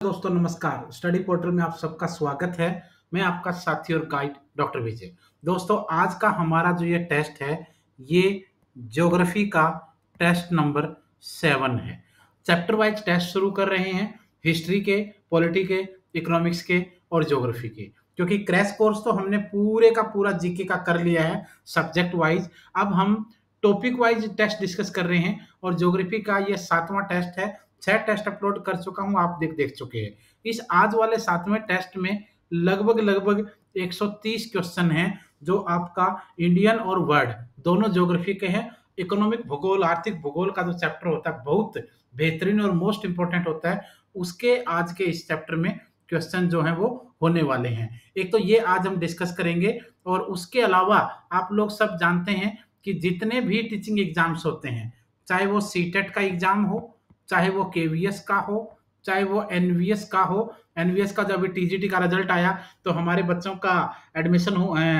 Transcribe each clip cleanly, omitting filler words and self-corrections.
दोस्तों नमस्कार। Study portal में आप सबका स्वागत है। मैं आपका साथी और गाइड डॉक्टर विजय। दोस्तों आज का हमारा जो ये टेस्ट है ये ज्योग्राफी का टेस्ट नंबर 7 है। चैप्टर वाइज टेस्ट शुरू कर रहे हैं, हिस्ट्री के, पॉलिटी के, इकोनॉमिक्स के और ज्योग्राफी के। क्योंकि क्रैश कोर्स तो हमने पूरे का पूरा जीके का कर लिया है सब्जेक्ट वाइज। अब हम टॉपिक वाइज टेस्ट डिस्कस कर रहे हैं और ज्योग्राफी का ये 7वां टेस्ट है। 6 टेस्ट अपलोड कर चुका हूं, आप देख चुके हैं। इस आज वाले 7वें टेस्ट में लगभग 130 क्वेश्चन हैं जो आपका इंडियन और वर्ल्ड दोनों ज्योग्राफी के हैं। इकोनॉमिक भूगोल, आर्थिक भूगोल का जो चैप्टर होता है बहुत बेहतरीन और मोस्ट इंपोर्टेंट होता है, उसके आज के इस चैप्टर में क्वेश्चन जो हैं वो होने वाले हैं। एक तो ये आज हम डिस्कस करेंगे और उसके अलावा आप लोग सब जानते हैं कि जितने भी टीचिंग एग्जाम्स होते हैं, चाहे वो सीटेट का एग्जाम हो, चाहे वो केवीएस का हो, चाहे वो एनवीएस का हो। एनवीएस का जो अभी टीजीटी का रिजल्ट आया तो हमारे बच्चों का एडमिशन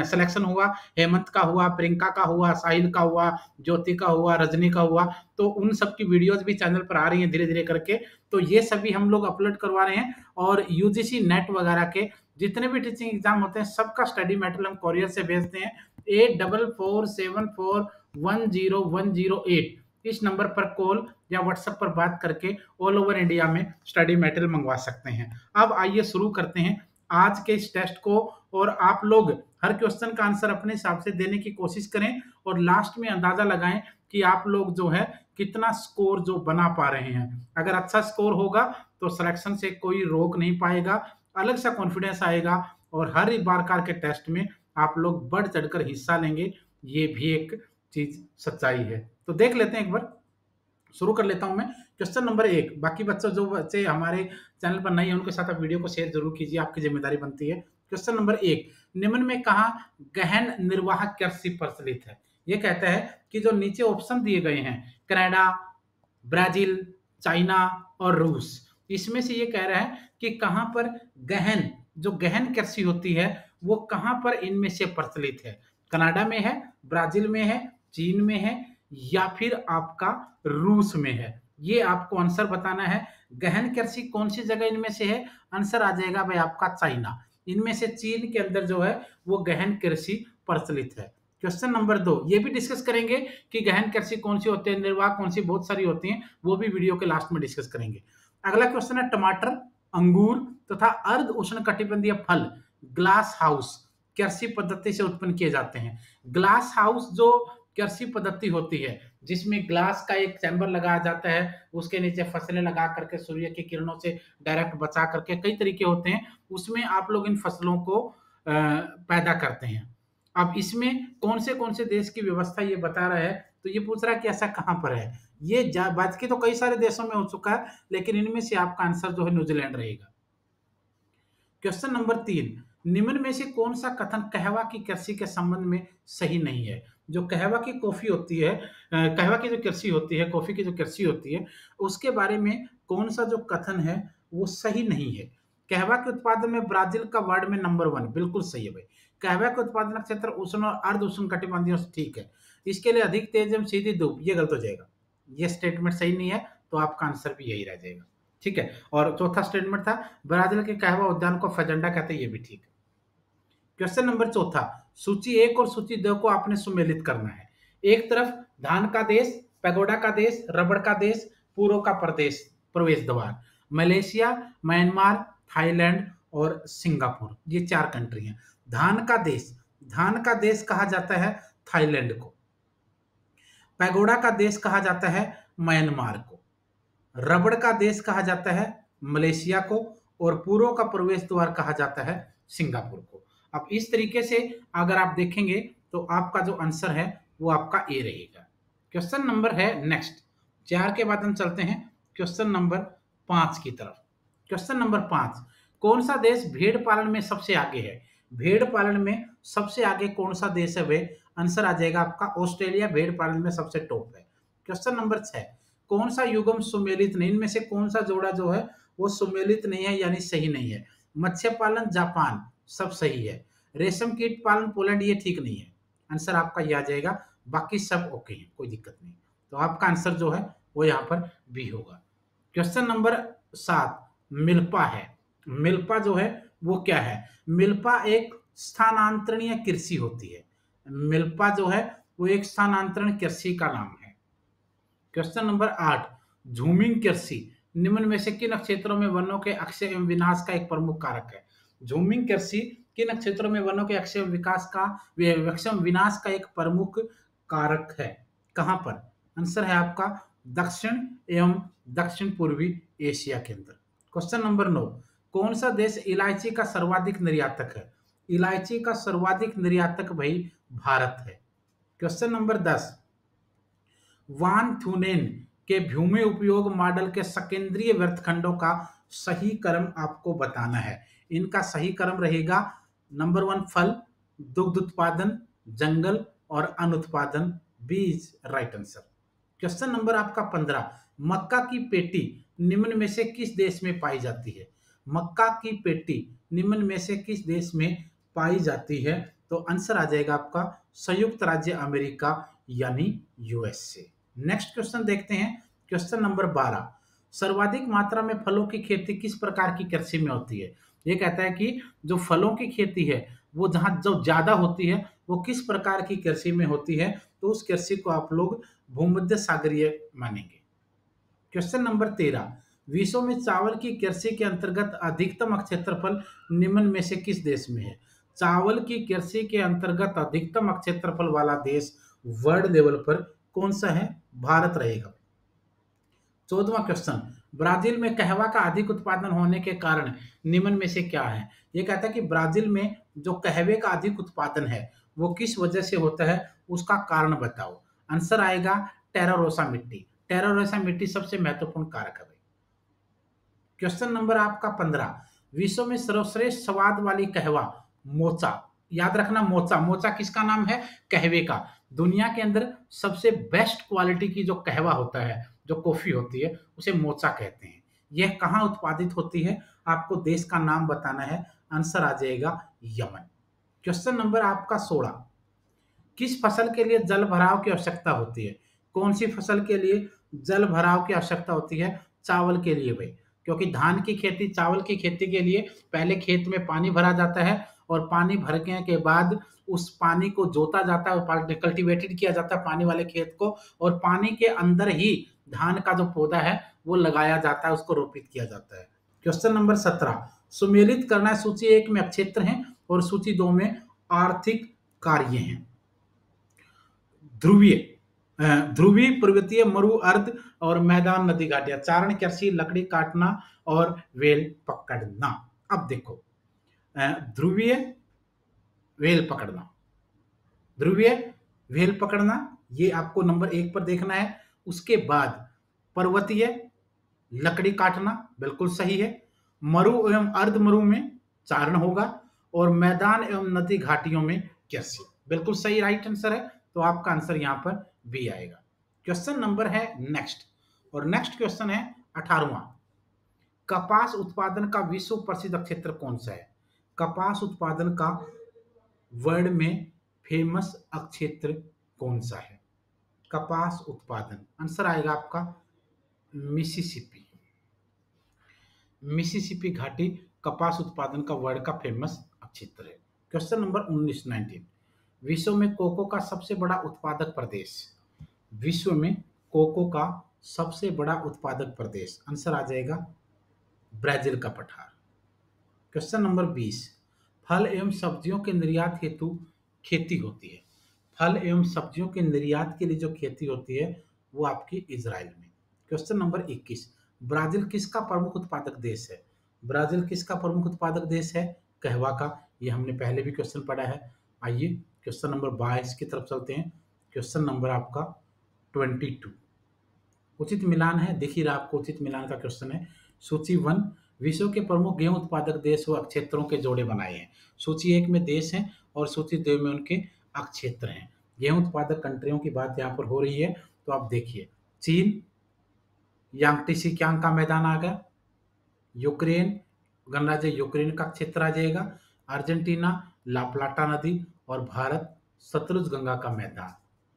सिलेक्शन हुआ, हेमंत का हुआ, प्रियंका का हुआ, साहिल का हुआ, ज्योति का हुआ, रजनी का हुआ। तो उन सब की वीडियोस भी चैनल पर आ रही हैं धीरे धीरे करके। तो ये सभी हम लोग अपलोड करवा रहे हैं और यूजीसी नेट वगैरह के जितने भी टीचिंग एग्जाम होते हैं सबका स्टडी मेटेरियल हम कोरियर से भेजते हैं। 8447410108 इस नंबर पर कॉल या व्हाट्सएप पर बात करके ऑल ओवर इंडिया में स्टडी मटेरियल मंगवा सकते हैं। अब आइए शुरू करते हैं आज के इस टेस्ट को। और आप लोग हर क्वेश्चन का आंसर अपने हिसाब से देने की कोशिश करें और लास्ट में अंदाजा लगाएं कि आप लोग जो है कितना स्कोर जो बना पा रहे हैं। अगर अच्छा स्कोर होगा तो सिलेक्शन से कोई रोक नहीं पाएगा, अलग सा कॉन्फिडेंस आएगा और हर बार कार के टेस्ट में आप लोग बढ़ चढ़कर हिस्सा लेंगे। ये भी एक चीज सच्चाई है। तो देख लेते हैं, एक बार शुरू कर लेता हूं मैं। Question number 1। बाकी बच्चों जो बच्चे हमारे चैनल पर नहीं है उनके साथ आप वीडियो को शेयर जरूर कीजिए, आपकी जिम्मेदारी बनती है। क्वेश्चन नंबर 1, निम्न में कहा गहन निर्वाहक कृषि प्रचलित है। ये कहता है कि जो नीचे ऑप्शन दिए गए हैं कनाडा, ब्राजील, चाइना और रूस, इसमें से ये कह रहा है कि कहां पर गहन जो गहन कृषि होती है वो कहां पर इनमें से प्रचलित है। कनाडा में है, ब्राजील में है, चीन में है या फिर आपका रूस में है। ये आपको आंसर बताना है। गहन कृषि कौन सी जगह इनमें से है, आंसर आ जाएगा भाई आपका चाइना। इनमें से चीन के अंदर जो है वो गहन कृषि प्रचलित है। क्वेश्चन नंबर 2, ये भी डिस्कस करेंगे कि गहन कृषि कौन सी होती है, निर्वाह कौन सी, बहुत सारी होती हैं, वो भी वीडियो के लास्ट में डिस्कस करेंगे। अगला क्वेश्चन है टमाटर, अंगूर तथा अर्ध उष्ण कटिबंधीय फल ग्लास हाउस कृषि पद्धति से उत्पन्न किए जाते हैं। ग्लास हाउस जो कृषि पद्धति होती है जिसमें ग्लास का एक चैम्बर लगाया जाता है, उसके नीचे फसलें लगा करके सूर्य की किरणों से डायरेक्ट बचा करके, कई तरीके होते हैं, उसमें आप लोग इन फसलों को पैदा करते हैं। अब इसमें कौन से देश की व्यवस्था ये बता रहा है, तो ये पूछ रहा है कि ऐसा कहां पर है। ये बात की तो कई सारे देशों में हो चुका है, लेकिन इनमें से आपका आंसर जो है न्यूजीलैंड रहेगा। क्वेश्चन नंबर 3, निम्न में से कौन सा कथन कहवा की कृषि के संबंध में सही नहीं है। जो कहवा की कॉफी होती है, कहवा की जो कृषि होती है, कॉफी की जो कृषि होती है, उसके बारे में कौन सा जो कथन है वो सही नहीं है। कहवा के उत्पादन में ब्राजील का वर्ल्ड में नंबर 1, बिल्कुल सही है भाई। कहवा के उत्पादन क्षेत्र उष्ण और अर्ध उष्ण कटिबंधीय, ठीक है। इसके लिए अधिक तेज एवं सीधी धूप, ये गलत हो जाएगा, ये स्टेटमेंट सही नहीं है, तो आपका आंसर भी यही रह जाएगा, ठीक है। और चौथा स्टेटमेंट था ब्राजील के कहवा उद्यान को फजेंडा कहते हैं, ये भी ठीक है। क्वेश्चन नंबर 4, सूची 1 और सूची 2 को आपने सुमेलित करना है। एक तरफ धान का देश, पैगोडा का देश, रबड़ का देश, पूर्व का प्रदेश, प्रवेश द्वार, मलेशिया, म्यांमार, थाईलैंड और सिंगापुर, ये 4 कंट्री हैं। धान का देश कहा जाता है थाईलैंड को, पैगोडा का देश कहा जाता है म्यांमार को, रबड़ का देश कहा जाता है मलेशिया को और पूर्व का प्रवेश द्वार कहा जाता है सिंगापुर को। अब इस तरीके से अगर आप देखेंगे तो आपका जो आंसर है वो आपका ए रहेगा। क्वेश्चन नंबर है नेक्स्ट 4 के बाद हम चलते हैं क्वेश्चन नंबर 5 की तरफ। क्वेश्चन नंबर 5, कौन सा देश भेड़ पालन में सबसे आगे है। भेड़ पालन में सबसे आगे कौन सा देश है वे, आंसर आ जाएगा आपका ऑस्ट्रेलिया भेड़ पालन में सबसे टॉप है। क्वेश्चन नंबर 6, कौन सा युग्म सुमेलित नहीं, इनमें से कौन सा जोड़ा जो है वो सुमेलित नहीं है यानी सही नहीं है। मत्स्य पालन जापान, सब सही है। रेशम कीट पालन पोलैंड, ये ठीक नहीं है, आंसर आपका ये आ जाएगा। बाकी सब ओके है, कोई दिक्कत नहीं, तो आपका आंसर जो है वो यहाँ पर बी होगा। क्वेश्चन नंबर 7, मिल्पा है। मिल्पा जो है वो क्या है? मिल्पा एक स्थानांतरणीय कृषि होती है। मिल्पा जो है वो एक स्थानांतरण कृषि का नाम है। क्वेश्चन नंबर 8, झूमिंग कृषि निम्न में से किन क्षेत्रों में वनों के अक्षय एवं विनाश का एक प्रमुख कारक है? झूमिंग कृषि किन क्षेत्रों में वनों के अक्षय एवं विनाश का एक प्रमुख कारक है? कहां पर? आंसर है आपका दक्षिण एवं दक्षिण पूर्वी एशिया के अंदर। क्वेश्चन नंबर 9, कौन सा देश इलायची का सर्वाधिक निर्यातक है? इलायची का सर्वाधिक निर्यातक भाई भारत है। क्वेश्चन नंबर 10, वान थुनेन के भूमि उपयोग मॉडल के सकेंद्रीय वृत्तखंडों का सही क्रम आपको बताना है। इनका सही क्रम रहेगा नंबर 1 फल, दुग्ध उत्पादन, जंगल और अनुत्पादन। बीज राइट आंसर। क्वेश्चन नंबर आपका 15, मक्का की पेटी निम्न में से किस देश में पाई जाती है? मक्का की पेटी निम्न में से किस देश में पाई जाती है? तो आंसर आ जाएगा आपका संयुक्त राज्य अमेरिका यानी यूएसए। नेक्स्ट क्वेश्चन देखते हैं। क्वेश्चन नंबर 12, सर्वाधिक मात्रा में फलों की खेती किस प्रकार की कृषि में होती है? ये कहता है कि जो फलों की खेती है वो जहां जो ज्यादा होती है वो किस प्रकार की कृषि में होती है? तो उस कृषि को आप लोग भूमध्य सागरीय मानेंगे। क्वेश्चन नंबर 13, विश्व में चावल की कृषि के अंतर्गत अधिकतम क्षेत्रफल निम्न में से किस देश में है? चावल की कृषि के अंतर्गत अधिकतम क्षेत्रफल वाला देश वर्ल्ड लेवल पर कौन सा है? भारत रहेगा। 14वां क्वेश्चन, ब्राजील में कहवा का अधिक उत्पादन होने के कारण निम्न में से क्या है? ये कहता है कि ब्राजील में जो कहवे का अधिक उत्पादन है वो किस वजह से होता है, उसका कारण बताओ। आंसर आएगा टेरारोसा मिट्टी। टेरारोसा मिट्टी सबसे महत्वपूर्ण कारक है भाई। क्वेश्चन नंबर आपका 15, विश्व में सर्वश्रेष्ठ स्वाद वाली कहवा मोचा। याद रखना मोचा, मोचा किसका नाम है? कहवे का। दुनिया के अंदर सबसे बेस्ट क्वालिटी की जो कहवा होता है, जो कॉफी होती है, उसे मोचा कहते हैं। यह कहाँ उत्पादित होती है? आपको देश का नाम बताना है। आंसर आ जाएगा यमन। क्वेश्चन नंबर आपका 16, किस फसल के लिए जल भराव की आवश्यकता होती है? कौन सी फसल के लिए जल भराव की आवश्यकता होती है? चावल के लिए भाई। क्योंकि धान की खेती, चावल की खेती के लिए पहले खेत में पानी भरा जाता है और पानी भरने के बाद उस पानी को जोता जाता है और कल्टीवेटेड किया जाता है पानी वाले खेत को, और पानी के अंदर ही धान का जो पौधा है वो लगाया जाता है, उसको रोपित किया जाता है। क्वेश्चन नंबर 17, सुमेलित करना सूची 1 में क्षेत्र है और सूची 2 में आर्थिक कार्य हैं। ध्रुवीय ध्रुवीय, पर्वतीय, मरु, अर्ध और मैदान, नदी घाटियां। चारण कृषि, लकड़ी काटना और वेल पकड़ना। अब देखो, ध्रुवीय वेल पकड़ना, ध्रुवीय वेल पकड़ना ये आपको नंबर 1 पर देखना है। उसके बाद पर्वतीय, लकड़ी काटना बिल्कुल सही है। मरु एवं अर्ध मरु में चारण होगा और मैदान एवं नदी घाटियों में कृषि बिल्कुल सही राइट आंसर है। तो आपका आंसर यहां पर बी आएगा। क्वेश्चन नंबर है नेक्स्ट, और नेक्स्ट क्वेश्चन है 18वां, कपास उत्पादन का विश्व प्रसिद्ध क्षेत्र कौन सा है? कपास उत्पादन का वर्ल्ड में फेमस क्षेत्र कौन सा है? कपास उत्पादन, आंसर आएगा आपका मिसिसिपी। मिसिसिपी घाटी कपास उत्पादन का वर्ल्ड का फेमस क्षेत्र है। क्वेश्चन नंबर 19 विश्व में कोको का सबसे बड़ा उत्पादक प्रदेश। विश्व में कोको का सबसे बड़ा उत्पादक प्रदेश, आंसर आ जाएगा ब्राजील का पठार। क्वेश्चन नंबर 20, फल एवं सब्जियों के निर्यात हेतु खेती होती है। फल एवं सब्जियों के निर्यात के लिए जो खेती होती है वो आपकी इजराइल में। क्वेश्चन नंबर 21, ब्राजील किसका प्रमुख उत्पादक देश है? ब्राजील किसका प्रमुख उत्पादक देश है? कहवा का। ये हमने पहले भी क्वेश्चन पढ़ा है। आइए क्वेश्चन नंबर 22 की तरफ चलते हैं। क्वेश्चन नंबर आपका 22, उचित मिलान है, दिख ही रहा आपको, उचित मिलान का क्वेश्चन है। सूची 1, विश्व के प्रमुख गेहूं उत्पादक देश व क्षेत्रों के जोड़े बनाए हैं। सूची 1 में देश हैं और सूची 2 में उनके क्षेत्र हैं। गेहूं उत्पादक कंट्रियों की बात यहाँ पर हो रही है, तो आप देखिए, चीन, यांगटी सिकियांग का मैदान आ गया। यूक्रेन, गणराज्य यूक्रेन का क्षेत्र आ जाएगा। अर्जेंटीना, ला प्लाटा नदी, और भारत सतलुज गंगा का मैदान।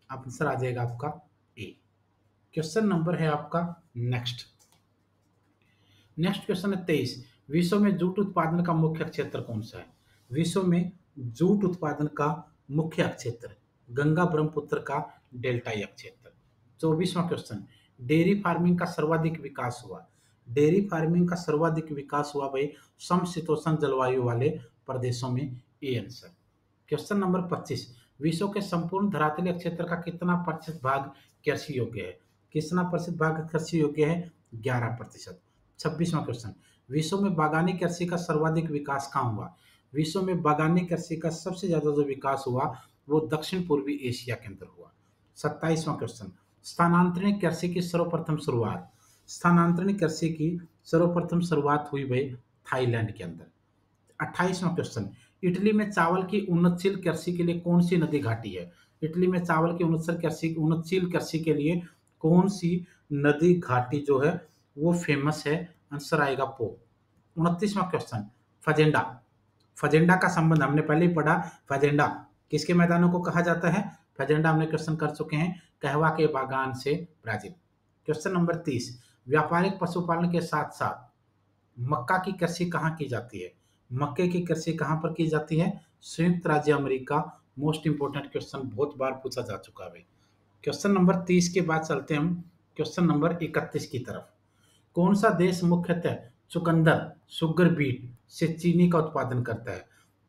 आंसर आ जाएगा आपका ए। क्वेश्चन नंबर है आपका नेक्स्ट, नेक्स्ट क्वेश्चन है 23। विश्व में जूट उत्पादन का मुख्य क्षेत्र कौन सा है? विश्व में जूट उत्पादन का मुख्य क्षेत्र गंगा ब्रह्मपुत्र का डेल्टाई क्षेत्र। 24वां क्वेश्चन, डेयरी फार्मिंग का सर्वाधिक विकास हुआ। डेयरी फार्मिंग का सर्वाधिक विकास हुआ भाई समशीतोष्ण जलवायु वाले प्रदेशों में, ए आंसर। क्वेश्चन नंबर 25, विश्व के संपूर्ण धरातलीय क्षेत्र का कितना प्रतिशत भाग कृषि योग्य है? कितना प्रतिशत भाग कृषि योग्य है? 11%। 26वां क्वेश्चन, विश्व में बागानी कृषि का सर्वाधिक विकास कहाँ हुआ? विश्व में बागानी कृषि का सबसे ज्यादा जो विकास हुआ वो दक्षिण पूर्वी एशिया के अंदर हुआ। 27वां क्वेश्चन, स्थानांतरण कृषि की सर्वप्रथम शुरुआत। स्थानांतरण कृषि की सर्वप्रथम शुरुआत हुई भाई थाईलैंड के अंदर। 28वां क्वेश्चन, इटली में चावल की उन्नतशील कृषि के लिए कौन सी नदी घाटी है? इटली में चावल की उन्नतशील कृषि के लिए कौन सी नदी घाटी जो है वो फेमस है? आंसर आएगा पो। 29वां क्वेश्चन, फजेंडा। फजेंडा का संबंध हमने पहले ही पढ़ा। फजेंडा किसके मैदानों को कहा जाता है? फजेंडा हमने क्वेश्चन कर चुके हैं, कहवा के बागान से ब्राजील। क्वेश्चन नंबर 30, व्यापारिक पशुपालन के साथ साथ मक्का की कृषि कहाँ की जाती है? मक्के की कृषि कहाँ पर की जाती है? संयुक्त राज्य अमेरिका। मोस्ट इंपोर्टेंट क्वेश्चन, बहुत बार पूछा जा चुका है। क्वेश्चन नंबर 30 के बाद चलते हैं हम क्वेश्चन नंबर 31 की तरफ। कौन सा देश मुख्यतः चुकंदर शुगर बीट से चीनी का उत्पादन करता है?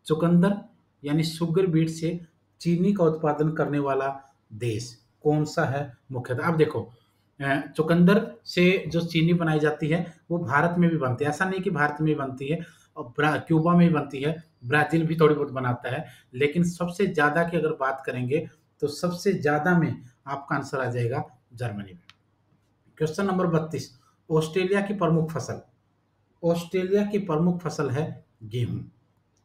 चुकंदर यानी शुगर बीट से चीनी का उत्पादन करने वाला देश कौन सा है मुख्यतः? अब देखो, चुकंदर से जो चीनी बनाई जाती है वो भारत में भी बनती है, ऐसा नहीं कि भारत में ही बनती है, और क्यूबा में भी बनती है, ब्राजील भी थोड़ी बहुत बनाता है, लेकिन सबसे ज्यादा की अगर बात करेंगे तो सबसे ज्यादा में आपका आंसर आ जाएगा जर्मनी में। क्वेश्चन नंबर 32, ऑस्ट्रेलिया की प्रमुख फसल। ऑस्ट्रेलिया की प्रमुख फसल है गेहूं।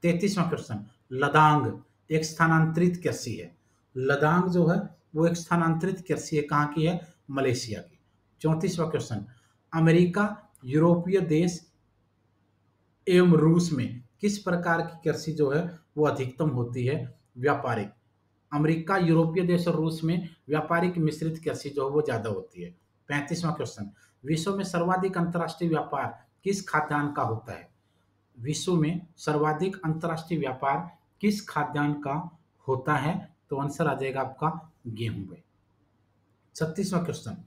33वां क्वेश्चन, लदांग एक स्थानांतरित कृषि है। लदांग जो है वो एक स्थानांतरित कृषि है, कहाँ की है? मलेशिया की। 34वां क्वेश्चन, अमेरिका, यूरोपीय देश एवं रूस में किस प्रकार की कृषि जो है वो अधिकतम होती है? व्यापारिक। अमेरिका, यूरोपीय देश और रूस में व्यापारिक मिश्रित कृषि जो है वो ज्यादा होती है। 35वां क्वेश्चन, विश्व में सर्वाधिक अंतर्राष्ट्रीय व्यापार किस खाद्यान्न का होता है? विश्व में सर्वाधिक अंतर्राष्ट्रीय व्यापार किस खाद्यान्न का होता है? तो आंसर आ जाएगा आपका गेहूं में। 36वां क्वेश्चन,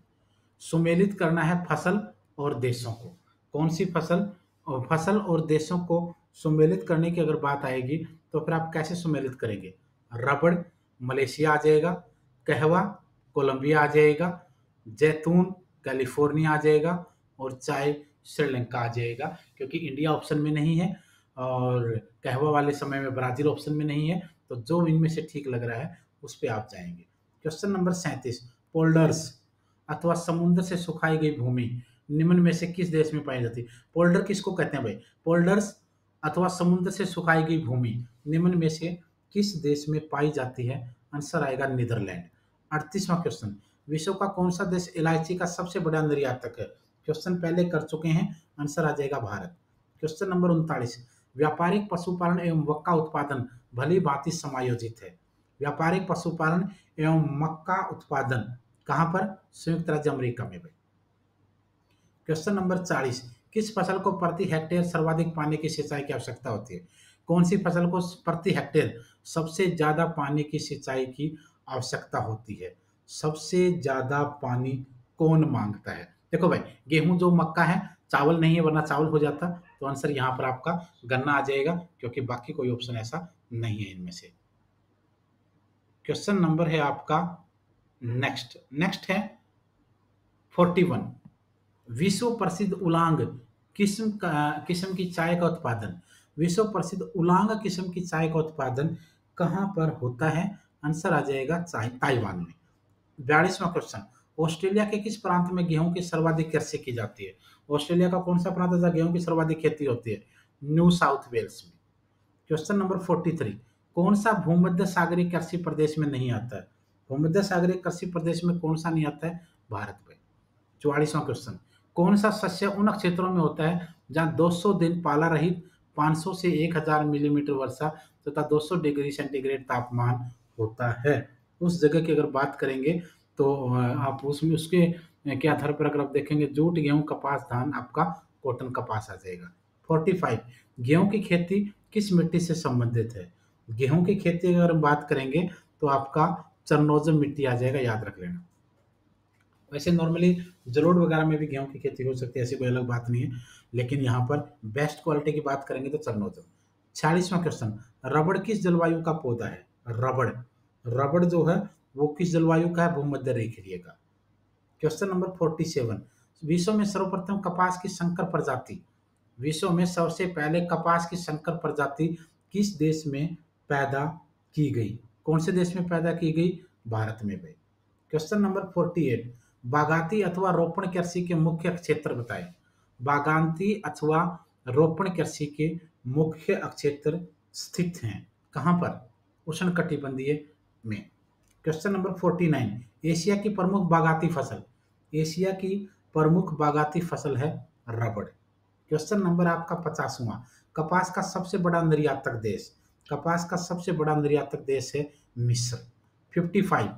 सुमेलित करना है फसल और देशों को। कौन सी फसल? और फसल और देशों को सुमेलित करने की अगर बात आएगी तो फिर आप कैसे सुमेलित करेंगे? रबड़ मलेशिया आ जाएगा, कहवा कोलंबिया आ जाएगा, जैतून कैलिफोर्निया आ जाएगा, और चाय श्रीलंका आ जाएगा, क्योंकि इंडिया ऑप्शन में नहीं है और कहवा वाले समय में ब्राजील ऑप्शन में नहीं है, तो जो इनमें से ठीक लग रहा है उस पर आप जाएंगे। क्वेश्चन नंबर 37, पोल्डर्स अथवा समुद्र से सुखाई गई भूमि निम्न में से किस देश में पाई जाती है? पोल्डर किसको कहते हैं भाई? पोल्डर्स अथवा समुद्र से सुखाई गई भूमि निम्न में से किस देश में पाई जाती है? आंसर आएगा नीदरलैंड। 38वां क्वेश्चन, विश्व का कौन सा देश इलायची का सबसे बड़ा निर्यातक है? क्वेश्चन पहले कर चुके हैं, आंसर आ जाएगा भारत। क्वेश्चन नंबर 39, व्यापारिक पशुपालन एवं मक्का उत्पादन भली भांति समायोजित है। व्यापारिक पशुपालन एवं मक्का उत्पादन कहां पर? संयुक्त राज्य अमेरिका में भाई। क्वेश्चन नंबर 40, किस फसल को प्रति हेक्टेयर सर्वाधिक पानी की सिंचाई की आवश्यकता होती है? कौन सी फसल को प्रति हेक्टेयर सबसे ज्यादा पानी की सिंचाई की आवश्यकता होती है? सबसे ज्यादा पानी कौन मांगता है? देखो भाई, गेहूं जो मक्का है, चावल नहीं है, वरना चावल हो जाता, तो आंसर यहाँ पर आपका गन्ना आ जाएगा, क्योंकि बाकी कोई ऑप्शन ऐसा नहीं है इनमें से। क्वेश्चन नंबर है आपका नेक्स्ट नेक्स्ट है 41, विश्व प्रसिद्ध उलांग किस्म की चाय का उत्पादन। विश्व प्रसिद्ध उलांग किस्म की चाय का उत्पादन कहाँ पर होता है? आंसर आ जाएगा ताइवान में। 42वां क्वेश्चन, ऑस्ट्रेलिया के किस प्रांत में गेहूं की सर्वाधिक कृषि की जाती है? ऑस्ट्रेलिया का कौन सा प्रांत है जहाँ गेहूं की सर्वाधिक खेती होती है? न्यू साउथ वेल्स में। क्वेश्चन नंबर 43, कौन सा भूमध्य सागरीय कृषि प्रदेश में नहीं आता है? भूमध्य सागरीय कृषि प्रदेश में कौन सा नहीं आता है? भारत में। 44वां क्वेश्चन, कौन सा शस्य उन क्षेत्रों में होता है जहां 200 दिन पाला रहित 500 से 1000 मिलीमीटर वर्षा तथा 200 डिग्री सेंटीग्रेड तापमान होता है? उस जगह की अगर बात करेंगे तो आप उसमें उसके के आधार पर अगर आप देखेंगे, जूट गेहूं कपास धान आपका कॉटन कपास आ जाएगा। 45 गेहूं की खेती किस मिट्टी से संबंधित है? गेहूं की खेती अगर हम बात करेंगे तो आपका चरनोजम मिट्टी आ जाएगा, याद रख लेना। वैसे नॉर्मली जलोढ़ वगैरह में भी गेहूं की खेती हो सकती है, ऐसी कोई अलग बात नहीं है, लेकिन यहाँ पर बेस्ट क्वालिटी की बात करेंगे तो चरनोजम। 46वां क्वेश्चन, रबड़ किस जलवायु का पौधा है? रबड़, रबड़ जो है वो किस जलवायु का है? भूमध्य रेखीय का। क्वेश्चन नंबर 47, विश्व में सर्वप्रथम कपास की संकर प्रजाति, विश्व में सबसे पहले कपास की संकर प्रजाति किस देश में पैदा की गई? कौन से देश में पैदा की गई? भारत में भाई। क्वेश्चन नंबर 48, बागाती अथवा रोपण कृषि के मुख्य क्षेत्र बताएं। बागांती अथवा रोपण कृषि के मुख्य क्षेत्र स्थित हैं कहाँ पर? उष्णकटिबंधीय में। क्वेश्चन नंबर 49, एशिया की प्रमुख बागाती फसल, एशिया की प्रमुख बागाती फसल है रबड़। क्वेश्चन नंबर आपका 50वां, कपास का सबसे बड़ा निर्यातक देश, कपास का सबसे बड़ा निर्यातक देश है मिस्र। 55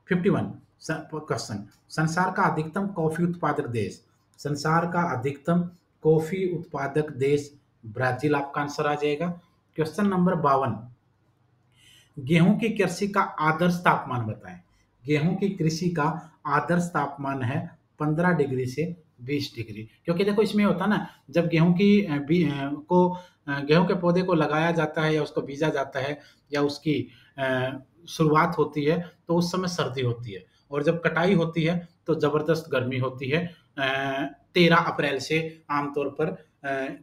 51 क्वेश्चन, संसार का अधिकतम कॉफी उत्पादक देश, संसार का अधिकतम कॉफी उत्पादक देश ब्राजील आपका आंसर आ जाएगा। क्वेश्चन नंबर 52, गेहूं की कृषि का आदर्श तापमान बताएं। गेहूं की कृषि का आदर्श तापमान है 15 डिग्री से 20 डिग्री, क्योंकि देखो इसमें होता ना, जब गेहूं की गेहूं के पौधे को लगाया जाता है या उसको बीजा जाता है या उसकी शुरुआत होती है तो उस समय सर्दी होती है, और जब कटाई होती है तो जबरदस्त गर्मी होती है। 13 अप्रैल से आमतौर पर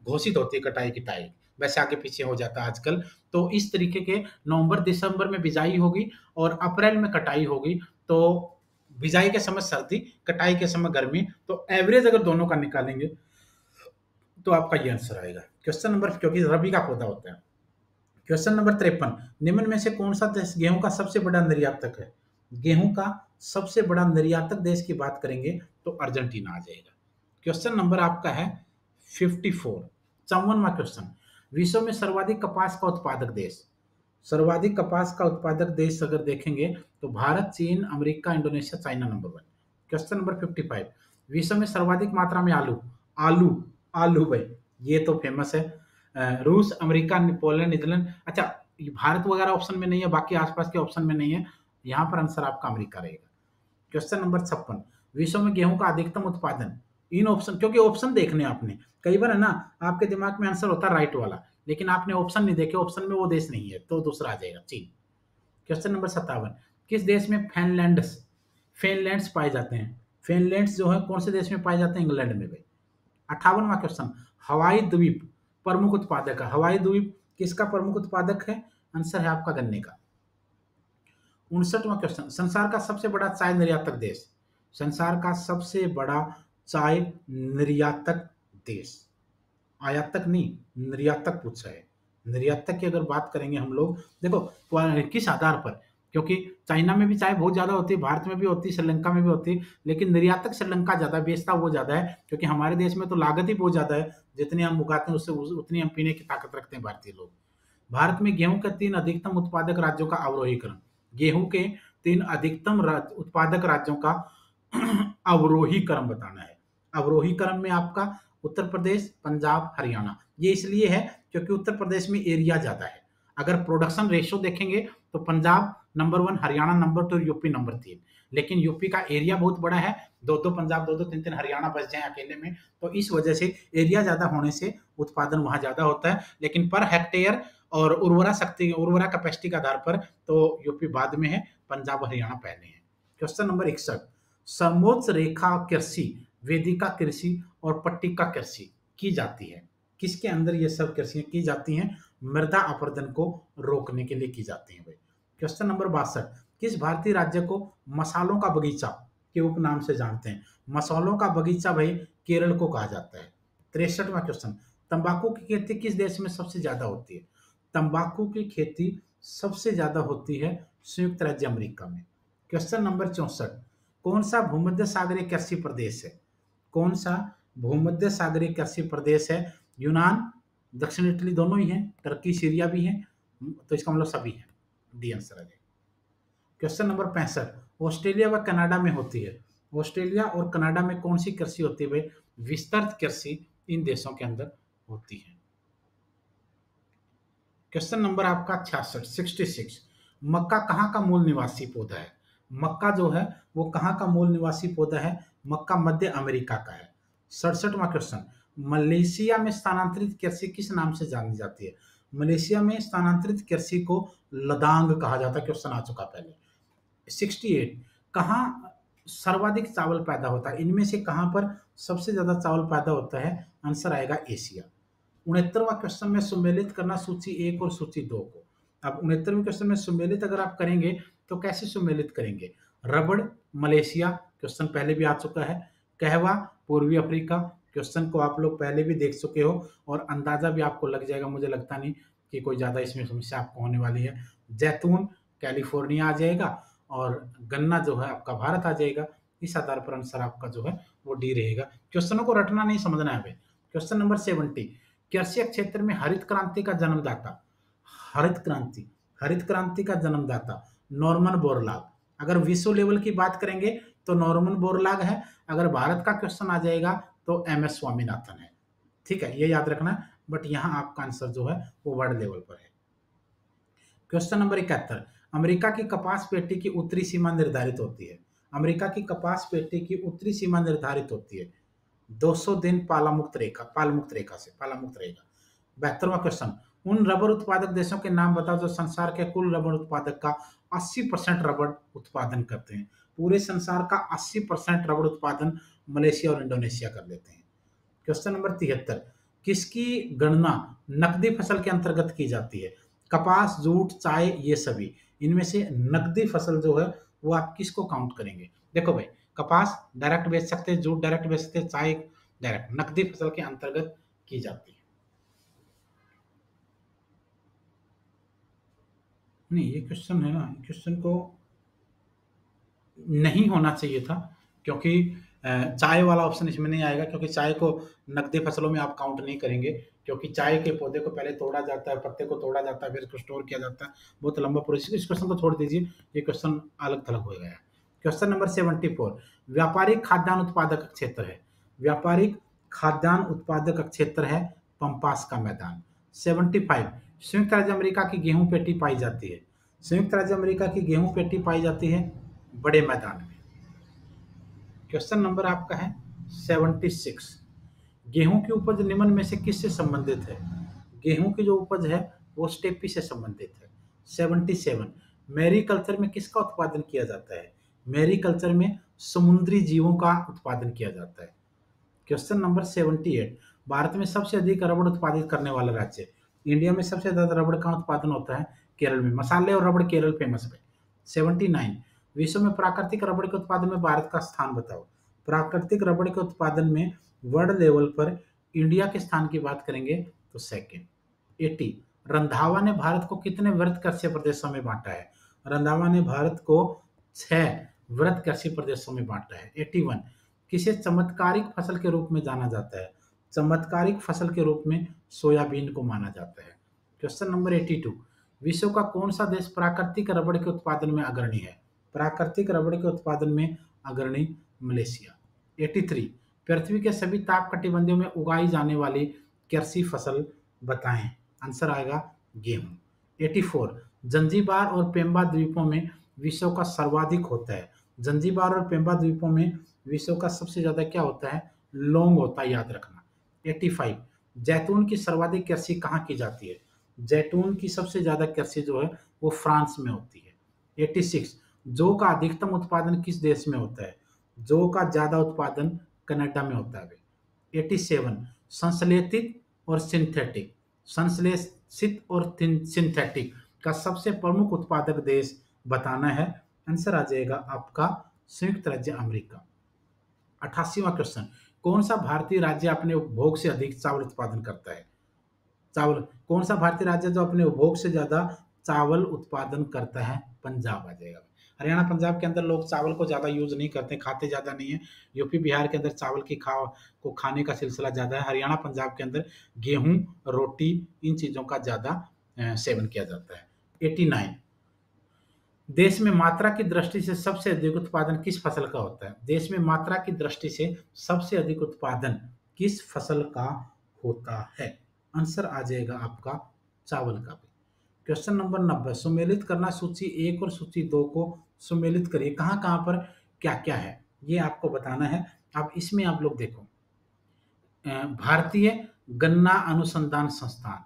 घोषित होती है कटाई की तारीख, वैसे आगे पीछे हो जाता है आजकल। तो इस तरीके के नवंबर दिसंबर में बिजाई होगी और अप्रैल में कटाई होगी, तो बिजाई के समय सर्दी, कटाई के समय गर्मी, तो एवरेज अगर दोनों का निकालेंगे तो आपका ये आंसर आएगा। क्वेश्चन नंबर, क्योंकि रबी का पौधा होता है। क्वेश्चन नंबर 53, निम्न में से कौन सा देश गेहूं का सबसे बड़ा निर्यातक है? गेहूं का सबसे बड़ा निर्यातक देश की बात करेंगे तो अर्जेंटीना आ जाएगा। क्वेश्चन नंबर आपका है 54, 54वां क्वेश्चन, विश्व में सर्वाधिक कपास का उत्पादक देश, सर्वाधिक कपास का उत्पादक देश अगर देखेंगे तो भारत, चीन, America, Indonesia, China number 1। Question number 55, विश्व में सर्वाधिक मात्रा में आलू, आलू, आलू भाई ये तो फेमस है, रूस, अमेरिका, पोलैंड, नीदरलैंड। अच्छा, भारत वगैरह ऑप्शन में नहीं है, बाकी आसपास के ऑप्शन में नहीं है, यहाँ पर आंसर आपका अमेरिका रहेगा। क्वेश्चन नंबर 56, विश्व में गेहूं का अधिकतम उत्पादन, इन ऑप्शन, क्योंकि ऑप्शन देखने आपने, कई बार है ना आपके दिमाग में आंसर होता है राइट वाला, लेकिन आपने ऑप्शन नहीं देखे, ऑप्शन में वो देश नहीं है तो दूसरा आ जाएगा चीन। क्वेश्चन नंबर 57, किस देश में फिनलैंड्स, फिनलैंड्स पाए जाते हैं? फिनलैंड्स जो है कौन से देश में पाए जाते हैं? इंग्लैंड में भाई। 58वां क्वेश्चन, हवाई द्वीप प्रमुख उत्पादक है, हवाई द्वीप किसका प्रमुख उत्पादक है? आंसर है आपका गन्ने का। 59वां क्वेश्चन, संसार का सबसे बड़ा चाय निर्यातक देश, संसार का सबसे बड़ा चाय निर्यातक देश, आयातक नहीं, निर्यातक पूछा है। निर्यातक की अगर बात करेंगे हम लोग, देखो किस आधार पर, क्योंकि चाइना में भी चाय बहुत ज़्यादा होती है, भारत में भी होती है, श्रीलंका में भी होती है, लेकिन निर्यातक श्रीलंका ज़्यादा, बेचता वो ज़्यादा है, क्योंकि हमारे देश में तो लागत ही बहुत ज़्यादा है, जितनी हम उगाते हैं उससे उतनी हम पीने की ताकत रखते हैं भारतीय लोग। भारत में गेहूं के 3 अधिकतम उत्पादक राज्यों का अवरोहीकरण, गेहूं के 3 अधिकतम उत्पादक राज्यों का अवरोही क्रम बताना है। अवरोही क्रम में आपका उत्तर प्रदेश, पंजाब, हरियाणा, ये इसलिए है क्योंकि उत्तर प्रदेश में एरिया ज्यादा है। अगर प्रोडक्शन रेशियो देखेंगे तो Punjab number 1, Haryana number 2, UP number 3, लेकिन यूपी का एरिया बहुत बड़ा है, 2-2 पंजाब, 2-2 3-3 हरियाणा बच जाए अकेले में, तो इस वजह से एरिया ज्यादा होने से उत्पादन वहां ज्यादा होता है, लेकिन पर हेक्टेयर और उर्वरा शक्ति, उर्वरा कैपेसिटी के आधार पर तो यूपी बाद में है, पंजाब हरियाणा पहले है। क्वेश्चन नंबर 61, समोच्च रेखा कृषि, वेदिका कृषि और पट्टिका कृषि की जाती है, किसके अंदर ये सब कृषियां की जाती हैं? मृदा अपरदन को रोकने के लिए की जाती हैं भाई। क्वेश्चन नंबर 62, किस भारतीय राज्य को मसालों का बगीचा के उपनाम से जानते हैं? मसालों का बगीचा भाई केरल को कहा जाता है। 63वां क्वेश्चन, तंबाकू की खेती किस देश में सबसे ज्यादा होती है? तंबाकू की खेती सबसे ज्यादा होती है संयुक्त राज्य अमेरिका में। क्वेश्चन नंबर 64, कौन सा भूमध्य सागरीय कृषि प्रदेश है? कौन सा भूमध्य सागरीय कृषि प्रदेश है? यूनान, दक्षिण इटली दोनों ही हैं, टर्की, सीरिया भी है, तो इसका मतलब सभी है, डी आंसर आ जाएगा। क्वेश्चन नंबर 65, ऑस्ट्रेलिया व कनाडा में होती है, ऑस्ट्रेलिया और कनाडा में कौन सी कृषि होती है भाई? विस्तृत कृषि इन देशों के अंदर होती है। क्वेश्चन नंबर आपका 66 66। मक्का कहाँ का मूल निवासी पौधा है? मक्का जो है वो कहाँ का मूल निवासी पौधा है? मक्का मध्य अमेरिका का है। 67वां क्वेश्चन, मलेशिया में स्थानांतरित कृषि किस नाम से जानी जाती है? मलेशिया में स्थानांतरित कृषि को लदांग कहा जाता है। क्वेश्चन आ चुका पहले। 68, कहाँ सर्वाधिक चावल पैदा होता है? इनमें से कहाँ पर सबसे ज्यादा चावल पैदा होता है? आंसर आएगा एशिया। 69वां क्वेश्चन में सुमेलित करना सूची 1 और सूची 2 को। अब 69वें क्वेश्चन में सुमेलित अगर आप करेंगे तो कैसे सुमेलित करेंगे? रबड़ मलेशिया, क्वेश्चन पहले भी आ चुका है। कहवा पूर्वी अफ्रीका, क्वेश्चन को आप लोग पहले भी देख चुके हो और अंदाजा भी आपको लग जाएगा, मुझे लगता नहीं कि कोई ज़्यादा इसमें समस्या आपको होने वाली है। जैतून कैलिफोर्निया आ जाएगा और गन्ना जो है आपका भारत आ जाएगा। इस आधार पर आंसर आपका जो है वो डी रहेगा। क्वेश्चनों को रटना नहीं, समझना है। क्वेश्चन नंबर 70, कृषि क्षेत्र में हरित क्रांति का जन्मदाता, हरित क्रांति हरित क्रांति का जन्मदाता नॉर्मन बोरलॉग। अगर विश्व लेवल की बात करेंगे तो नॉर्मन बोरलॉग है। अगर भारत का क्वेश्चन आ जाएगा तो एमएस स्वामीनाथन है। ठीक है, ये याद रखना। बट यहाँ आपका आंसर जो है वो वर्ल्ड लेवल पर है। क्वेश्चन नंबर 71, अमेरिका की कपास पेटी की उत्तरी सीमा निर्धारित होती है। अमेरिका की कपास पेटी की उत्तरी सीमा निर्धारित होती है 200 दिन पालामुक्त रेखा से। 72वां क्वेश्चन, उन रबर उत्पादक देशों के नाम बताओ जो संसार के कुल रबर उत्पादक का 80% रबर उत्पादन करते हैं। पूरे संसार का 80% रबर उत्पादन मलेशिया और इंडोनेशिया कर लेते हैं। क्वेश्चन नंबर 73, किसकी गणना नकदी फसल के अंतर्गत की जाती है? कपास, जूट, चाय, ये सभी। इनमें से नकदी फसल जो है वो आप किसको काउंट करेंगे? देखो भाई, कपास डायरेक्ट बेच सकते हैं, जूट डायरेक्ट बेच सकते हैं, चाय डायरेक्ट, नकदी फसल के अंतर्गत की जाती है। नहीं, ये क्वेश्चन है ना, क्वेश्चन को नहीं होना चाहिए था, क्योंकि चाय वाला ऑप्शन इसमें नहीं आएगा, क्योंकि चाय को नकदी फसलों में आप काउंट नहीं करेंगे, क्योंकि चाय के पौधे को पहले तोड़ा जाता है, पत्ते को तोड़ा जाता है, फिर इसको स्टोर किया जाता है, बहुत लंबा प्रोसेस। इस क्वेश्चन को छोड़ दीजिए, ये क्वेश्चन अलग थलग हो गया है। क्वेश्चन नंबर 74, व्यापारिक खाद्यान्न उत्पादक क्षेत्र है। व्यापारिक खाद्यान्न उत्पादक क्षेत्र है पंपास का मैदान। 75, संयुक्त राज्य अमेरिका की गेहूं पेटी पाई जाती है। संयुक्त राज्य अमेरिका की गेहूं पेटी पाई जाती है बड़े मैदान में। क्वेश्चन नंबर आपका है 76, गेहूं की उपज निम्न में से किससे संबंधित है? गेहूं की जो उपज है वो स्टेपी से संबंधित है। 77, मैरी कल्चर में किसका उत्पादन किया जाता है? मैरी कल्चर में समुद्री जीवों का उत्पादन किया जाता है। क्वेश्चन नंबर 78, भारत में सबसे अधिक रबड़ उत्पादित करने वाला राज्य। इंडिया में सबसे ज्यादा रबड़ का उत्पादन होता है केरल में। मसाले और रबड़ केरल फेमस है। 79, विश्व में प्राकृतिक रबड़ के उत्पादन में भारत का स्थान बताओ। प्राकृतिक रबड़ के उत्पादन में वर्ल्ड लेवल पर इंडिया के स्थान की बात करेंगे तो सेकेंड। 80, रंधावा ने भारत को कितने वृत्त कृषि प्रदेशों में बांटा है? रंधावा ने भारत को 6 वृत्त कृषि प्रदेशों में बांटा है। 81, किसे चमत्कारिक फसल के रूप में जाना जाता है? चमत्कारिक फसल के रूप में सोयाबीन को माना जाता है। क्वेश्चन नंबर 82, विश्व का कौन सा देश प्राकृतिक रबड़ के उत्पादन में अग्रणी है? प्राकृतिक रबड़ के उत्पादन में अग्रणी मलेशिया। 83, पृथ्वी के सभी ताप कटिबंधों में उगाई जाने वाली कृषि फसल बताएं। आंसर आएगा गेहूं। 84, जंजीबार और पेम्बा द्वीपों में विश्व का सर्वाधिक होता है। जंजीबार और पेम्बा द्वीपों में विश्व का सबसे ज्यादा क्या होता है? लौंग होता है, याद रखना। 85, जैतून की सर्वाधिक कृषि कहाँ की जाती है? जैतून की सबसे ज्यादा कृषि जो है वो फ्रांस में होती है। 86, जौ का अधिकतम उत्पादन किस देश में होता है? जौ का ज्यादा उत्पादन कनाडा में होता है। 87, संश्लेषित और सिंथेटिक, संश्लेषित और सिंथेटिक का सबसे प्रमुख उत्पादक देश बताना है। आंसर आ जाएगा आपका संयुक्त राज्य अमेरिका। 88वां क्वेश्चन, कौन सा भारतीय राज्य अपने उपभोग से अधिक चावल उत्पादन करता है? चावल, कौन सा भारतीय राज्य जो अपने उपभोग से ज्यादा चावल उत्पादन करता है? पंजाब आ जाएगा। हरियाणा पंजाब के अंदर लोग चावल को ज्यादा यूज नहीं करते, खाते ज्यादा नहीं है। यूपी बिहार के अंदर चावल की को खाने का सिलसिला ज्यादा है। हरियाणा पंजाब के अंदर गेहूं, रोटी, इन चीजों का ज्यादा सेवन किया जाता है। 89, देश में मात्रा की दृष्टि से सबसे अधिक उत्पादन किस फसल का होता है? देश में मात्रा की दृष्टि से सबसे अधिक उत्पादन किस फसल का होता है? आंसर आ जाएगा आपका चावल का भी। क्वेश्चन नंबर 90, सुमेलित करना सूची 1 और सूची 2 को सुमेलित करिए। कहाँ-कहाँ पर क्या-क्या है? ये आपको बताना है। अब इसमें आप लोग देखो, भारतीय गन्ना अनुसंधान संस्थान,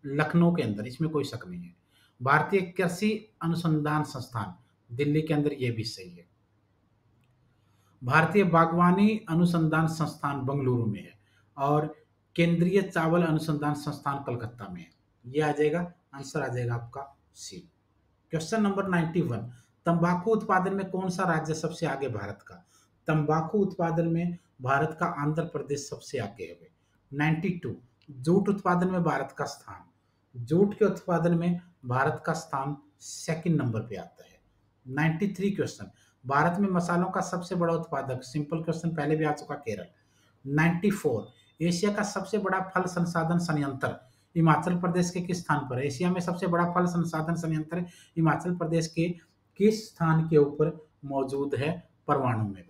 लखनऊ के अंदर, इसमें कोई शक नहीं है। भारतीय कृषि अनुसंधान संस्थान, दिल्ली के अंदर, ये भी सही है। भारतीय बागवानी अनुसंधान संस्थान बेंगलुरु में है और केंद्रीय चावल अनुसंधान संस्थान कलकत्ता में है। ये आ जाएगा, आंसर आ जाएगा आपका सी। क्वेश्चन नंबर 91, तंबाकू उत्पादन में कौन सा राज्य सबसे आगे भारत का? तंबाकू उत्पादन में भारत का आंध्र प्रदेश सबसे आगे है। 92, जूट उत्पादन में भारत का स्थान, जूट के उत्पादन में भारत का स्थान सेकंड नंबर पे आता है। 93 क्वेश्चन, भारत में मसालों का सबसे बड़ा उत्पादक, सिंपल क्वेश्चन पहले भी आ चुका, केरल। 94, एशिया का सबसे बड़ा फल संसाधन संयंत्र हिमाचल प्रदेश के किस स्थान पर है? एशिया में सबसे बड़ा फल संसाधन संयंत्र हिमाचल प्रदेश के किस स्थान के ऊपर मौजूद है? परमाणु में।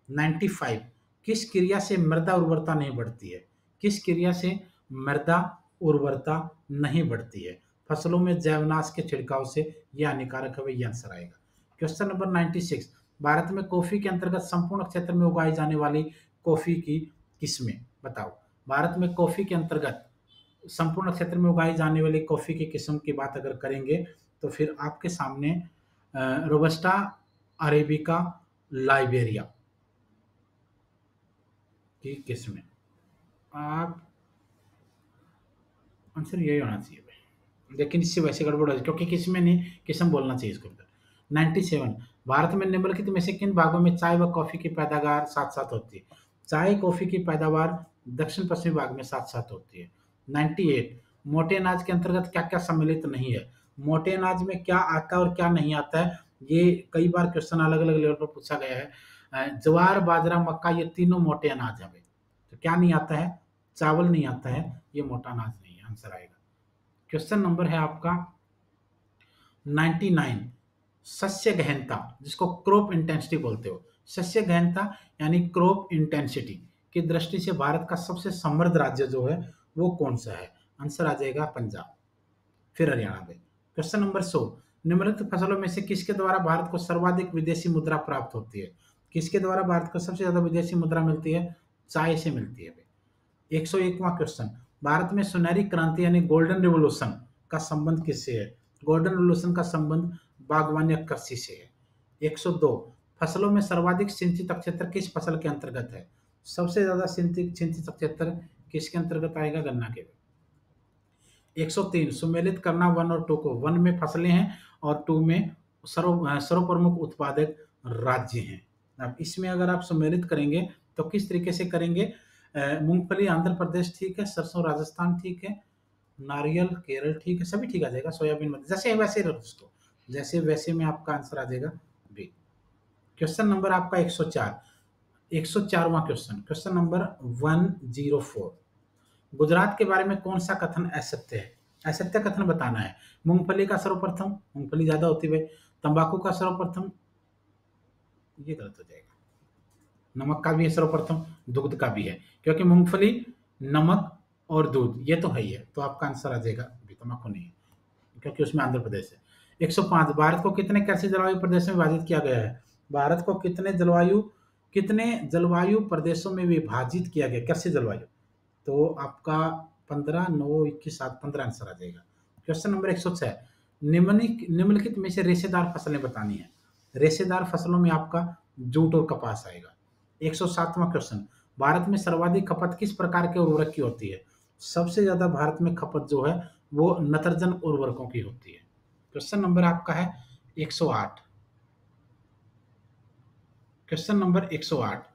95, किस क्रिया से मृदा उर्वरता नहीं बढ़ती है? किस क्रिया से मृदा उर्वरता नहीं बढ़ती है? फसलों में जैवनाश के छिड़काव से। यह हानिकारक है, ये आंसर आएगा। क्वेश्चन नंबर 96, भारत में कॉफी के अंतर्गत संपूर्ण क्षेत्र में उगाई जाने वाली कॉफी की किस्में बताओ। भारत में कॉफी के अंतर्गत संपूर्ण क्षेत्र में उगाई जाने वाली कॉफी की किस्म की बात अगर करेंगे तो फिर आपके सामने रोबस्टा, अरेबिका, लाइबेरिया की किस्में, आप आंसर यही होना चाहिए भाई, लेकिन इससे वैसे गड़बड़ हो क्योंकि किस्में नहीं, किस्म बोलना चाहिए इसको। 97, भारत में निम्नलिखित में से किन भागों में चाय व कॉफी की पैदावार साथ साथ होती है? चाय कॉफी की पैदावार दक्षिण पश्चिमी भाग में साथ साथ होती है। 98, मोटे अनाज के अंतर्गत क्या क्या सम्मिलित नहीं है? मोटे अनाज में क्या आता है और क्या नहीं आता है, ये कई बार क्वेश्चन अलग अलग लेवल पर पूछा गया है। ज्वार, बाजरा, मक्का, ये तीनों मोटे अनाज है। तो क्या नहीं आता है? चावल नहीं आता है, ये मोटा अनाज नहीं है, आंसर आएगा। क्वेश्चन नंबर है आपका 99, सस्य गहनता, जिसको क्रॉप इंटेंसिटी बोलते हो, सस्य गहनता यानी क्रॉप इंटेंसिटी की दृष्टि से भारत का सबसे समृद्ध राज्य जो है वो कौन सा है? आंसर आ जाएगा पंजाब, फिर हरियाणा में। क्वेश्चन नंबर 100, निम्नलिखित फसलों में से किसके द्वारा भारत को सर्वाधिक विदेशी मुद्रा प्राप्त होती है? किसके द्वारा भारत को सबसे ज्यादा विदेशी मुद्रा मिलती है? चाय से मिलती है। 101वां क्वेश्चन, भारत में सुनहरी क्रांति यानी गोल्डन रिवोल्यूशन का संबंध किससे है? गोल्डन रिवोल्यूशन का संबंध बागवानी और कृषि से है। 102, फसलों में सर्वाधिक सिंचित क्षेत्र किस फसल के अंतर्गत है? सबसे ज्यादा सिंचित क्षेत्र किसके अंतर्गत आएगा? गन्ना के। 103, सुमेलित करना 1 और 2 को। 1 में फसलें हैं और 2 में सर्वप्रमुख उत्पादक राज्य हैं। अब इसमें अगर आप सुमेलित करेंगे तो किस तरीके से करेंगे? मूंगफली आंध्र प्रदेश ठीक है, सरसों राजस्थान ठीक है, नारियल केरल ठीक है, सभी ठीक आ जाएगा। सोयाबीन मत, जैसे वैसे दोस्तों, जैसे वैसे में आपका आंसर आ जाएगा बी। क्वेश्चन नंबर आपका 104, 104वां क्वेश्चन, क्वेश्चन नंबर 104, गुजरात के बारे में कौन सा कथन असत्य है? असत्य कथन बताना है। मूंगफली का सर्वप्रथम, मूंगफली ज्यादा होती है। तंबाकू का सर्वप्रथम, ये गलत हो जाएगा। नमक का भी है सर्वप्रथम, दुग्ध का भी है, क्योंकि मूंगफली, नमक और दूध ये तो है ही है, तो आपका आंसर आ जाएगा बी, तंबाकू नहीं है क्योंकि उसमें आंध्र प्रदेश है। 105, भारत को कितने कृषि जलवायु प्रदेशों में विभाजित किया गया है? भारत को कितने जलवायु प्रदेशों में विभाजित किया गया कृषि जलवायु? तो आपका 15, 9, 21, 7, 15 आंसर आ जाएगा। क्वेश्चन नंबर 106, निम्नलिखित में से रेशेदार फसलें बतानी है। रेशेदार फसलों में आपका जूट और कपास आएगा। 107वां क्वेश्चन, भारत में सर्वाधिक खपत किस प्रकार के उर्वरक की होती है? सबसे ज्यादा भारत में खपत जो है वो नत्रजन उर्वरकों की होती है। क्वेश्चन नंबर आपका है 108, क्वेश्चन नंबर 108,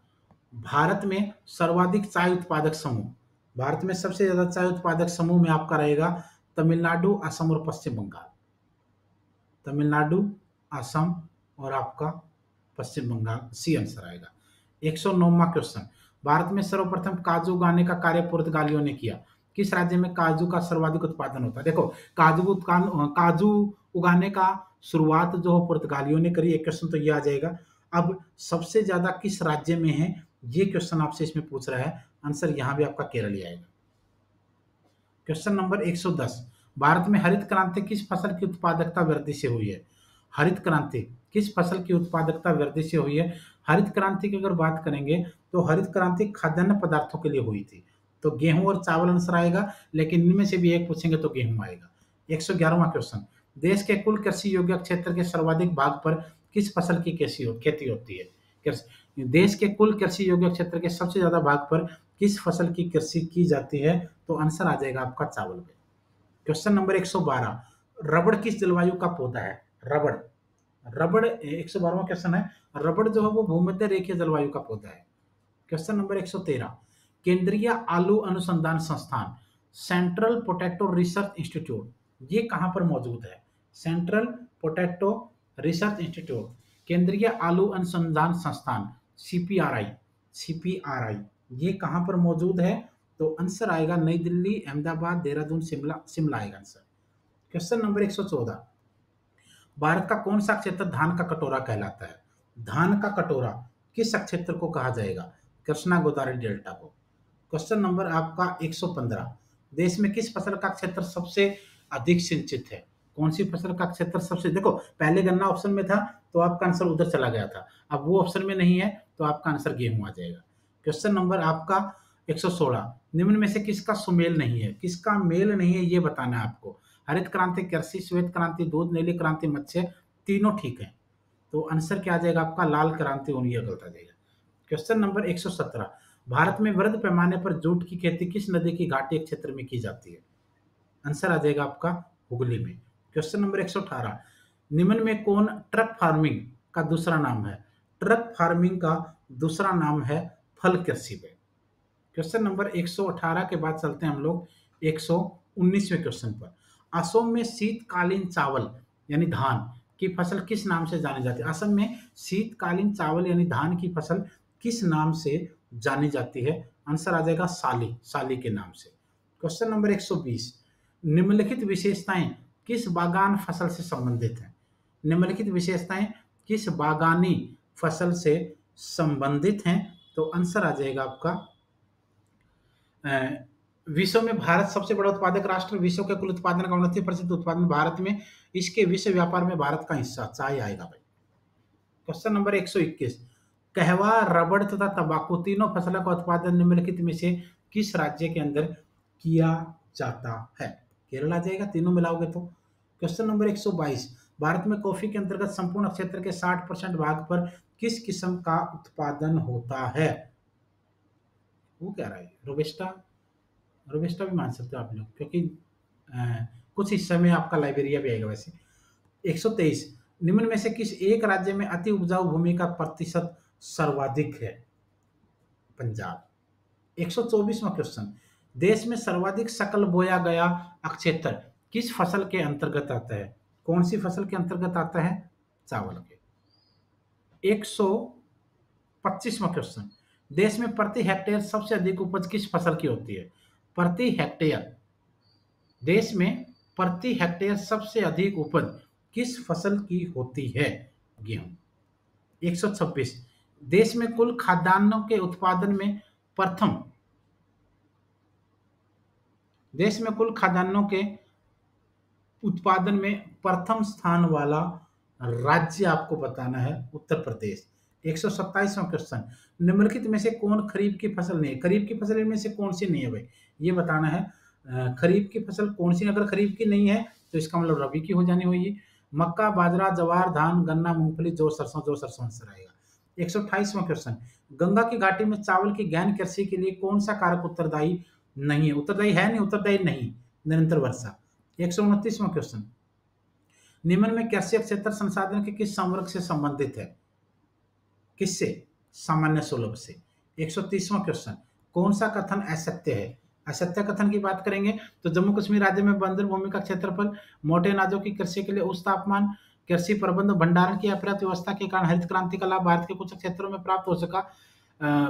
भारत में सर्वाधिक चाय उत्पादक समूह, भारत में सबसे ज्यादा चाय उत्पादक समूह में आपका रहेगा तमिलनाडु, असम और पश्चिम बंगाल। तमिलनाडु, असम और आपका पश्चिम बंगाल, सी आंसर आएगा। 109वां क्वेश्चन, भारत में सर्वप्रथम काजू उगाने का कार्य पुर्तगालियों ने किया। किस राज्य में काजू का सर्वाधिक उत्पादन होता है? देखो, काजू उगाने का शुरुआत जो पुर्तगालियों ने करी, एक क्वेश्चन तो ये आ जाएगा। अब सबसे ज्यादा किस राज्य में है, ये क्वेश्चन आपसे इसमें पूछ रहा है, आंसर यहाँ भी आपका केरल ही आएगा। क्वेश्चन नंबर 110, भारत में हरित क्रांति किस फसल की उत्पादकता वृद्धि से हुई है? हरित क्रांति किस फसल की उत्पादकता वृद्धि से हुई है? हरित क्रांति की अगर बात करेंगे तो हरित क्रांति खाद्यान्न पदार्थों के लिए हुई थी, तो गेहूं और चावल आंसर आएगा, लेकिन इनमें से भी एक पूछेंगे तो गेहूं आएगा। 111वां क्वेश्चन, देश के कुल कृषि योग्य क्षेत्र के सर्वाधिक भाग पर किस फसल की खेती होती है? देश के कुल कृषि योग्य क्षेत्र के सबसे ज्यादा भाग पर किस फसल की कृषि की जाती है? तो आंसर आ जाएगा आपका चावल पे। क्वेश्चन नंबर 112, रबड़ किस जलवायु का पौधा है? रबड़ रबड़ 112वां क्वेश्चन है, रबड़ जो है वो भूमध्य रेखीय जलवायु का पौधा है। क्वेश्चन नंबर 113, केंद्रीय आलू अनुसंधान संस्थान सेंट्रल पोटैटो रिसर्च इंस्टीट्यूट ये कहां पर मौजूद है? सेंट्रल पोटैटो रिसर्च इंस्टीट्यूट, केंद्रीय आलू अनुसंधान संस्थान सीपीआरआई ये कहां पर मौजूद है? तो आंसर आएगा नई दिल्ली, अहमदाबाद, देहरादून, शिमला, शिमला आएगा आंसर। क्वेश्चन नंबर 114, भारत का कौन सा क्षेत्र धान का कटोरा कहलाता है? धान का कटोरा किस क्षेत्र को कहा जाएगा? कृष्णा गोदावरी डेल्टा को। क्वेश्चन नंबर आपका 115, देश में किस फसल का क्षेत्र सबसे अधिक सिंचित है? कौन सी फसल का क्षेत्र सबसे, देखो पहले गन्ना ऑप्शन में था तो आपका आंसर उधर चला गया था, अब वो ऑप्शन में नहीं है तो आपका आंसर गेहूं आ जाएगा। क्वेश्चन नंबर आपका 116, निम्न में से किसका सुमेल नहीं है? किसका मेल नहीं है ये बताना है आपको। हरित क्रांति, कृषि, श्वेत क्रांति, दूध, नीली क्रांति, मत्स्य, तीनों ठीक है, तो आंसर क्या आ जाएगा आपका? लाल क्रांति होनी गलत आ जाएगा। क्वेश्चन नंबर 117, भारत में वृहद पैमाने पर जूट की खेती किस नदी की घाटी क्षेत्र में की जाती है? आंसर आ जाएगा आपका हुगली में। क्वेश्चन नंबर 118, निम्न में कौन ट्रक फार्मिंग का दूसरा नाम है? ट्रक फार्मिंग का दूसरा नाम है फल कृषि पे। क्वेश्चन नंबर 118 के बाद चलते हैं हम लोग 119वें क्वेश्चन पर। असम में शीतकालीन चावल यानी धान की फसल किस नाम से जानी जाती है? असम में शीतकालीन चावल यानी धान की फसल किस नाम से जानी जाती है? आंसर आ जाएगा साली, साली के नाम से। क्वेश्चन नंबर 120, निम्नलिखित विशेषताएं किस बागान फसल से संबंधित हैं? निम्नलिखित विशेषताएं किस बागानी फसल से संबंधित हैं? तो आंसर आ जाएगा आपका विश्व में भारत सबसे बड़ा उत्पादक राष्ट्र, विश्व के कुल उत्पादन का 29% उत्पादन भारत में, इसके विश्व व्यापार में भारत का हिस्सा चाय आएगा भाई। क्वेश्चन नंबर 121, कहवा, रबड़ तथा तंबाकू तीनों फसलों का उत्पादन निम्नलिखित में से किस राज्य के अंदर किया जाता है? केरल आ जाएगा तीनों मिलाओगे तो। क्वेश्चन नंबर 122, भारत में कॉफी के अंतर्गत संपूर्ण क्षेत्र के 60% भाग पर किस किस्म का उत्पादन होता है? वो क्या रहा है? रोबस्टा, रोबस्टा भी मान सकते हो आप लोग, क्योंकि कुछ हिस्से में आपका लाइबेरिया भी आएगा वैसे। 123, निम्न में से किस एक राज्य में अति उपजाऊ भूमि का प्रतिशत सर्वाधिक है? पंजाब। 124वां क्वेश्चन, देश में सर्वाधिक सकल बोया गया क्षेत्र किस फसल के अंतर्गत आता है? कौन सी फसल के अंतर्गत आता है? चावल के। 125वां क्वेश्चन, देश में प्रति हेक्टेयर सबसे अधिक उपज किस फसल की होती है? प्रति हेक्टेयर, देश में प्रति हेक्टेयर सबसे अधिक उपज किस फसल की होती है? गेहूं। 126, देश में कुल खाद्यान्नों के उत्पादन में प्रथम, देश में कुल खाद्यान्नों के उत्पादन में प्रथम स्थान वाला राज्य आपको बताना है उत्तर प्रदेश। 127वां क्वेश्चन, निम्नलिखित में से कौन खरीफ की फसल नहीं है? खरीफ की फसल इनमें से कौन सी नहीं है भाई, ये बताना है। खरीफ की फसल कौन सी? अगर खरीफ की नहीं है तो इसका मतलब रबी की हो जानी होगी। मक्का, बाजरा, जवार, धान, गन्ना, मूंगफली, जौ, सरसों आंसर आएगा। 128वां क्वेश्चन, गंगा की घाटी में चावल की गहन कृषि के लिए कौन सा कारक उत्तरदायी नहीं है? उत्तरदायी है नहीं, उत्तरदायी नहीं, निरंतर वर्षा। 129वां क्वेश्चन, निम्न में कृषि क्षेत्र संसाधन के किस संवर्ग से संबंधित है? किससे? सामान्य सुलभ से। 130वां क्वेश्चन, कौन सा कथन असत्य है? असत्य कथन की बात करेंगे तो जम्मू कश्मीर राज्य में बंजर भूमि का क्षेत्रफल, मोटे अनाजों की कृषि के लिए उच्च तापमान, कृषि प्रबंध, भंडारण की अपर्याप्त व्यवस्था के कारण हरित क्रांति का लाभ भारत के कुछ क्षेत्रों में प्राप्त हो सका,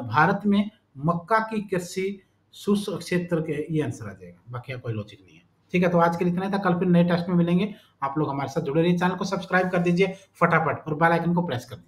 भारत में मक्का की कृषि शुष्क क्षेत्र के, ये आंसर आ जाएगा, बाकी कोई लॉजिक नहीं है। ठीक है, तो आज के लिए इतना ही था, कल फिर नए टेस्ट में मिलेंगे। आप लोग हमारे साथ जुड़े रहिए, चैनल को सब्सक्राइब कर दीजिए फटाफट और बेल आइकन को प्रेस कर दीजिए।